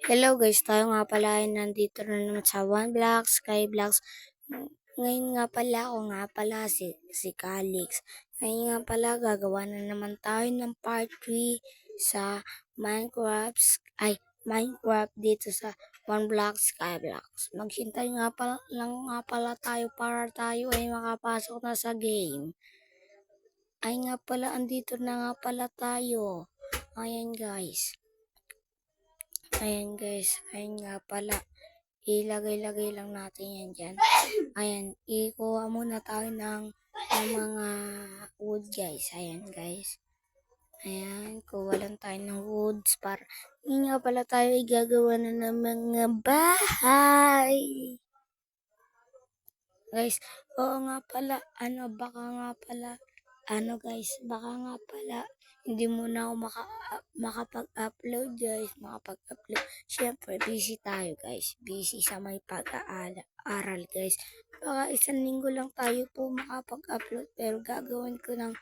Hello guys, tayo nga pala ay nandito na naman sa One Block, Sky Blocks. Ngayon nga pala ako nga pala si Calix. Ngayon nga pala gagawa na naman tayo ng part 3 sa Minecraft dito sa One Block, Sky Blocks. Maghintay nga pala lang pala tayo para tayo ay makapasok na sa game. Ay nga pala, andito na nga pala tayo. Ayan guys, ayun nga pala. Ilagay-lagay lang natin yan dyan. Ayan, ikuha muna tayo ng mga wood guys. Ayan guys. Ayan, kuha lang tayo ng woods para hindi nga pala tayo igagawa na ng mga bahay. Guys, oo nga pala, baka nga pala, hindi muna ako makapag-upload guys, Siyempre, busy tayo guys, busy sa may pag-aaral guys. Baka isang linggo lang tayo po makapag-upload, pero gagawin ko ng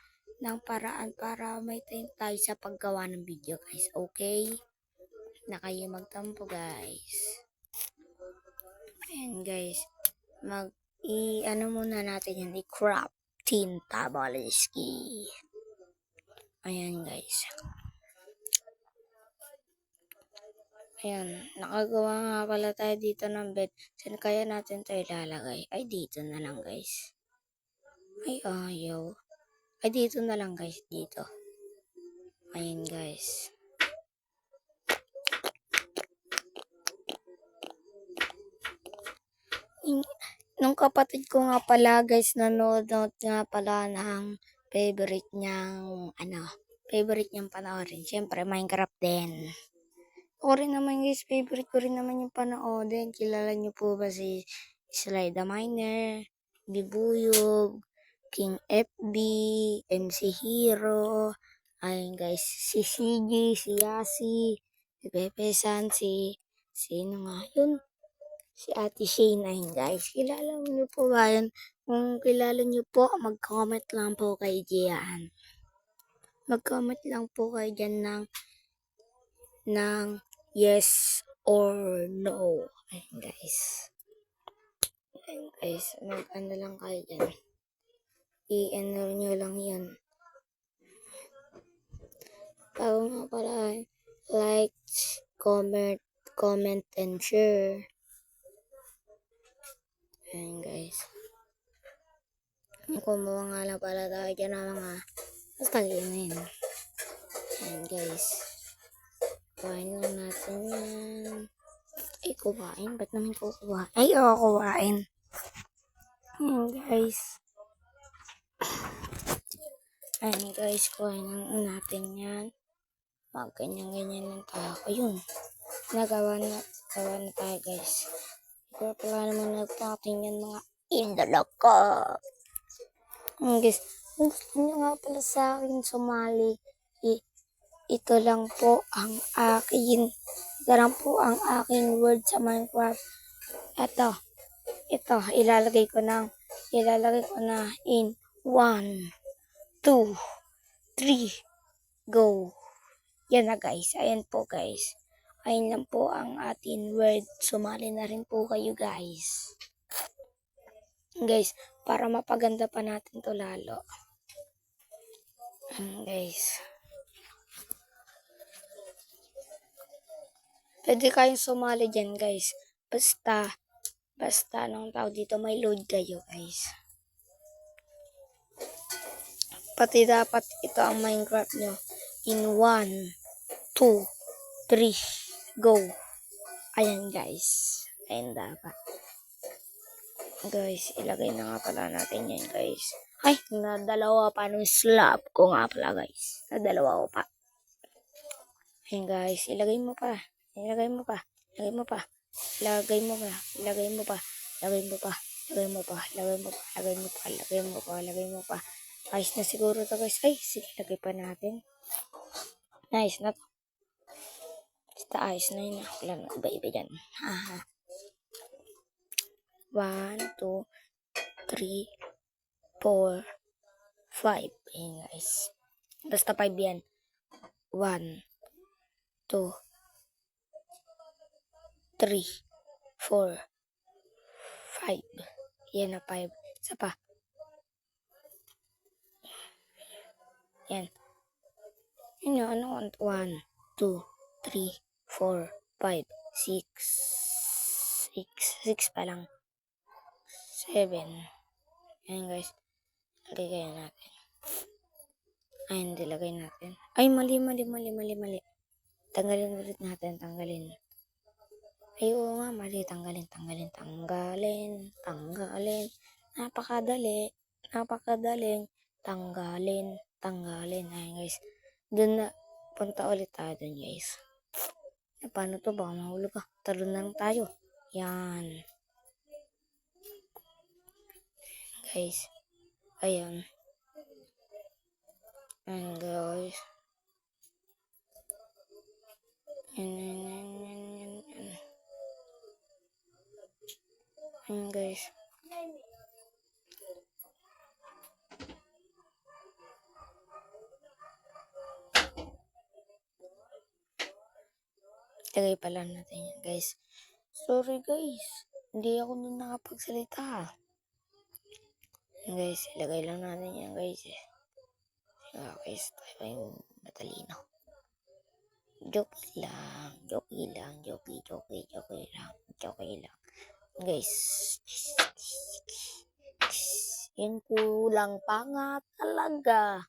paraan para may time tayo sa paggawa ng video guys, okay? Na kayo magtampo guys. Ayan guys, muna natin yan, i-crop tinta baliski. Ayan guys. Ayan, nakagawa nga pala tayo dito ng bed. Saan kaya natin ito ilalagay? Ay, dito na lang guys. Ay, ayaw. Ay, dito na lang guys, dito. Ayan guys. Nung kapatid ko nga pala guys, nanonood nga pala ng favorite niyang panoorin. Siyempre, Minecraft din. Ako rin naman guys, favorite ko rin naman yung panoodin. Kilala niyo po ba si Sly the Miner, Bibuyog, King FB, MC Hero, ayun guys, si CG, si Yasi, si Pepe San, sino nga yun? Si Ate Shane, ayun guys. Kilala niyo po ba yun? Kung kilala niyo po, mag-comment lang po kayo dyan. Mag-comment lang po kayo dyan ng yes or no. Ayun guys. Mag-ano lang kayo dyan. I-enter nyo lang yan. Bago nga pala, like, comment, and share. Ayun guys. Kumuha nga lang pala tayo dyan ng mga taginin. Ayun guys. Kuhain lang natin yan. Ay, kuhain? Ba't naman ko kuhain? Ay, kuhain. Ayun guys. Ayun guys, kuhain lang natin yan. Ganyan lang tayo. Ayun. Nagawa na tayo guys. Pero pala naman nagpating yan mga idolo ko. Guys, kung gusto nyo nga pala sa akin sumali, ito lang po ang aking word sa Minecraft. Ito, ilalagay ko na in 1, 2, 3, go. Yan na guys, ayan po guys. Ayun lang po ang ating word. Sumali na rin po kayo guys. Guys, para mapaganda pa natin to lalo. Guys. Pwede kayong sumali dyan guys. Basta anong tawag dito, may load kayo guys. Pati dapat ito ang Minecraft nyo. In 1, 2, 3, go. Ayan guys. Ayan dapat. Guys, ilagay na nga pala natin yan guys. Ay, nadalawa pa nung slab ko nga pala guys. Nadalawa ko pa. Ayan guys, ilagay mo pa. Ilagay mo pa. Ayos na siguro to guys. Ay, sige, lagay pa natin. Nice na to. Basta ayos na yun. Wala na, iba-iba dyan. 1, 2, 3, 4, 5. Ayan guys. Basta 5 yan. 1, 2, 3, 4, 5. Yan na 5. Isa pa. Yan. Yun na, ano? 1, 2, 3, 4, 5, 6. 6 pa lang. 7. Ayan guys. Lagay kayo natin. Ay, hindi lagay natin. Ay, mali. Tanggalin ulit natin, tanggalin. Ay, oo nga, mali. Tanggalin. Napakadaling. Tanggalin. Ayan guys. Doon na, punta ulit tayo dun guys. Paano to? Baka mahulog ka. Talo na lang tayo. Yan. Guys. Ayan. Ayan guys. Ayan. Ayan guys. Lagay pala natin yan guys. Sorry guys. Hindi ako nun nakapagsalita. Yan guys. Ilagay lang natin yan guys. Guys. Tayo yung matalino. Joke lang. Guys. Yan kulang pa nga talaga.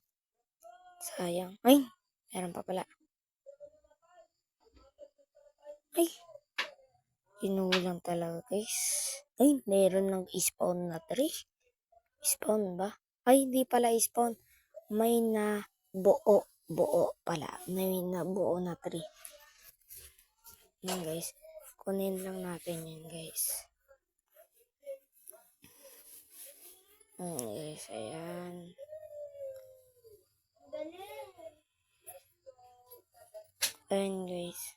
Sayang. Ay, meron pa pala. Ay, kinulang talaga guys. Ay, meron ng spawn na 3. Spawn ba? Ay, hindi pala spawn. May na buo pala. May na buo na 3. Yan guys. Kunin lang natin yan guys. Guys, ayan. Ayan guys.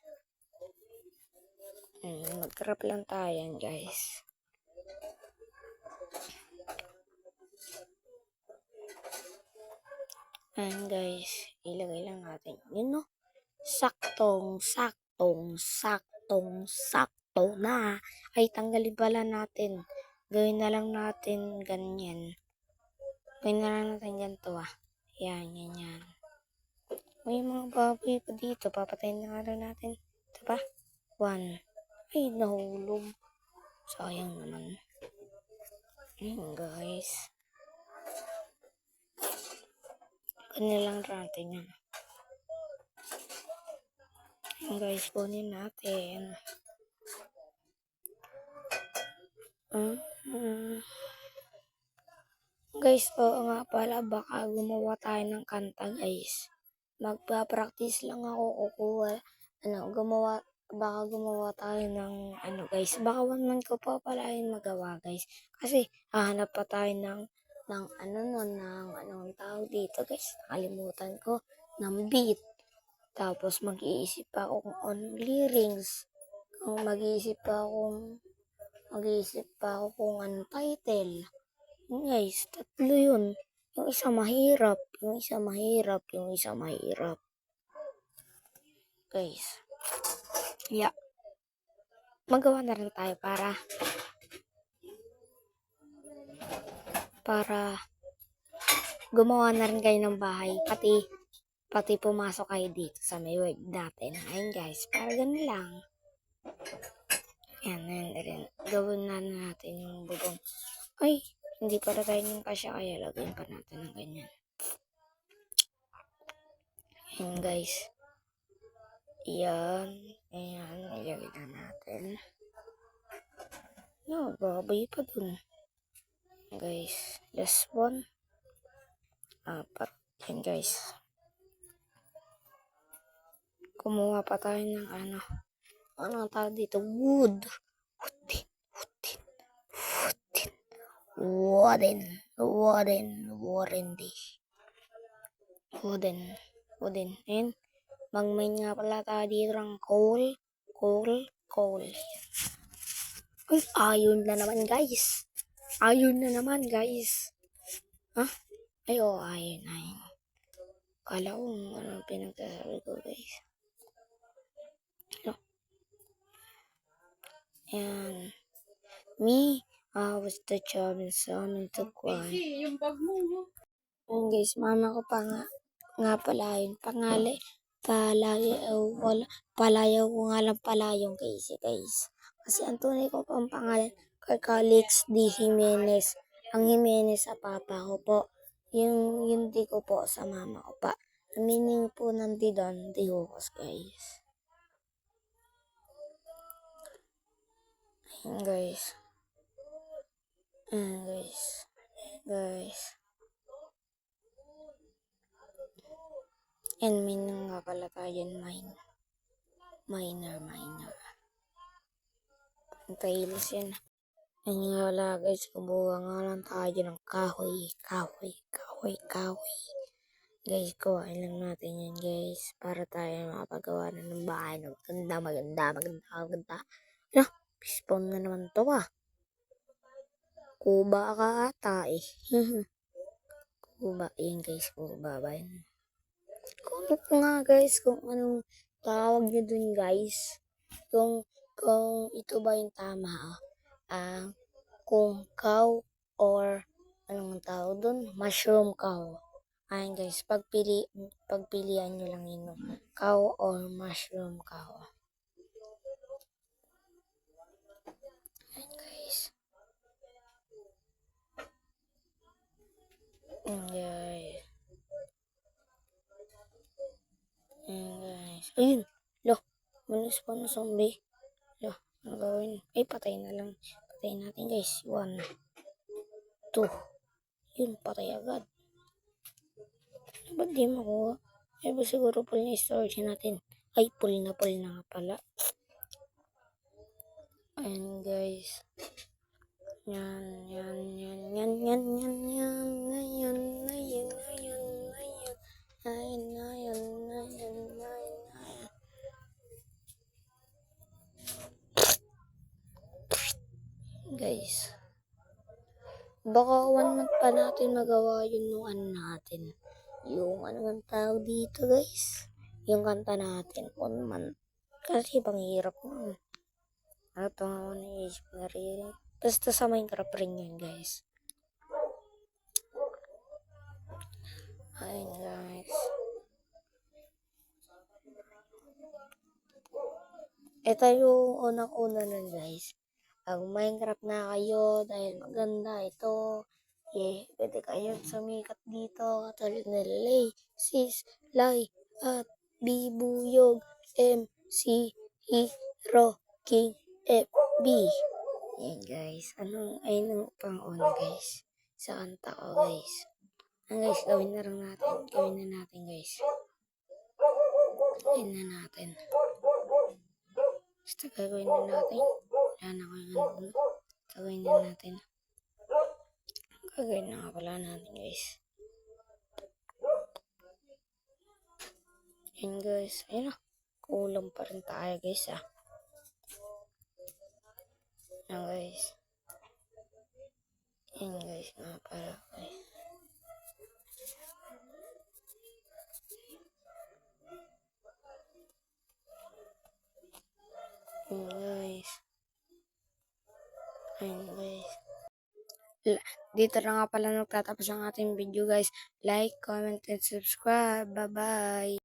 Mag-crop lang tayo yan guys. Ayan guys. Ilagay lang natin. Yun no. Saktong sakto na. Ay, tanggalin pala natin. Gawin na lang natin ganyan. Gawin na lang natin ganito Yan. May mga baboy pa dito. Papatayin na nga natin. Ito pa. 1. Ay, nahulog. Sayang naman. Ayan guys. Kunin lang natin yan. Ayan guys, kunin natin. Guys, oo nga pala, baka gumawa tayo ng kanta guys. Magpa-practice lang ako baka gumawa tayo ng guys. Baka 1 month ko pa pala yung magawa guys. Kasi hahanap pa tayo ng anong tawag dito guys. Nakalimutan ko ng beat. Tapos mag-iisip pa ako kung anong lyrics. Mag-iisip pa ako kung anong title. Guys, 3 yun. Yung isa mahirap. Guys. Yeah. Magawa na rin tayo para gumawa na rin kayo ng bahay. Pati pumasok kayo dito sa may word natin. Ayun guys, para ganun lang. Yan rin. Gawin na natin yung bubong. Ay, hindi pala tayo yung kasya, kaya lagyan pa natin ng ganyan. Yan guys. Yan. Ayan, ilagay na natin. No, baboy pa dun. Guys, last one. 4. Yan guys. Kumuha pa tayo ng ano tawag dito? Wood. Wooden. And magmain nga pala tayo dito ng coal. Ay, ayun na naman guys. Ha? Ay, ayun. Kala ko ano pinagsasabi ko guys. And me, I was the child and son to cry. Ayun guys, mama ko pa nga pala yun. Palayaw ko nga lang pala yung Casey guys. Kasi ang tunay ko pang pangalan, Calix D. Jimenez. Ang Jimenez sa papa ko po. Yung di ko po sa mama ko pa. Ang meaning po ng di doon, di hukos guys. Ayun guys. Ayun guys. And meaning nga pala tayo minor. Pantailis yun. Ayun nga pala guys, kumuha nga lang tayo ng kahoy. Guys, kuhain lang natin yan guys. Para tayo makapagawa na ng bahay na maganda. Ano? Pispawn na naman to ah. Kuba ka ata eh. Kuba. Yan guys, kuba ba yun? Comment nga guys kung anong tawag nyo dun guys. Kung ito ba yung tama kung cow or anong tawag dun? Mushroom cow. Ayan guys, pagpilian nyo lang yun. Cow or mushroom cow. Ayan guys. Ayan guys. Ayun. Loh, malis pa na zombie. Loh, ano gawin? Ay, patay na lang. Patayin natin guys. 1, 2. Yun, patay agad. Ba't di makuha? Ay ba siguro full na storage natin? Ay, full na nga pala. Ayan guys. Yan. Guys. Baka 1 month pa natin magawa yun nung ano natin. Yung ano man tawag dito guys. Yung kanta natin. 1 month. Kasi panghirap nun. Ano pa nga ako naisip na rin. Basta sa Minecraft rin yun guys. Ayun guys. Ito yung unang-una nun guys. Pag Minecraft na kayo dahil maganda ito. Pwede kayo sumikat dito. Katulad na Lay, Sis, Lai, at Bibuyog, MC, Hero, King, FB. Yan guys. Ayun pang una guys. Sa kanta ko guys. Guys, gawin na natin guys. Gawin na natin. Basta gagawin na natin. Wala na ko yung gagawin na natin. Gagawin na nga pala natin guys. Yan guys. Ayun na. Kulang pa rin tayo guys ah. Yan guys. Yan guys nga pala guys. Ayun guys. Dito na nga pala nagtatapos ang ating video guys. Like, comment, and subscribe. Bye-bye.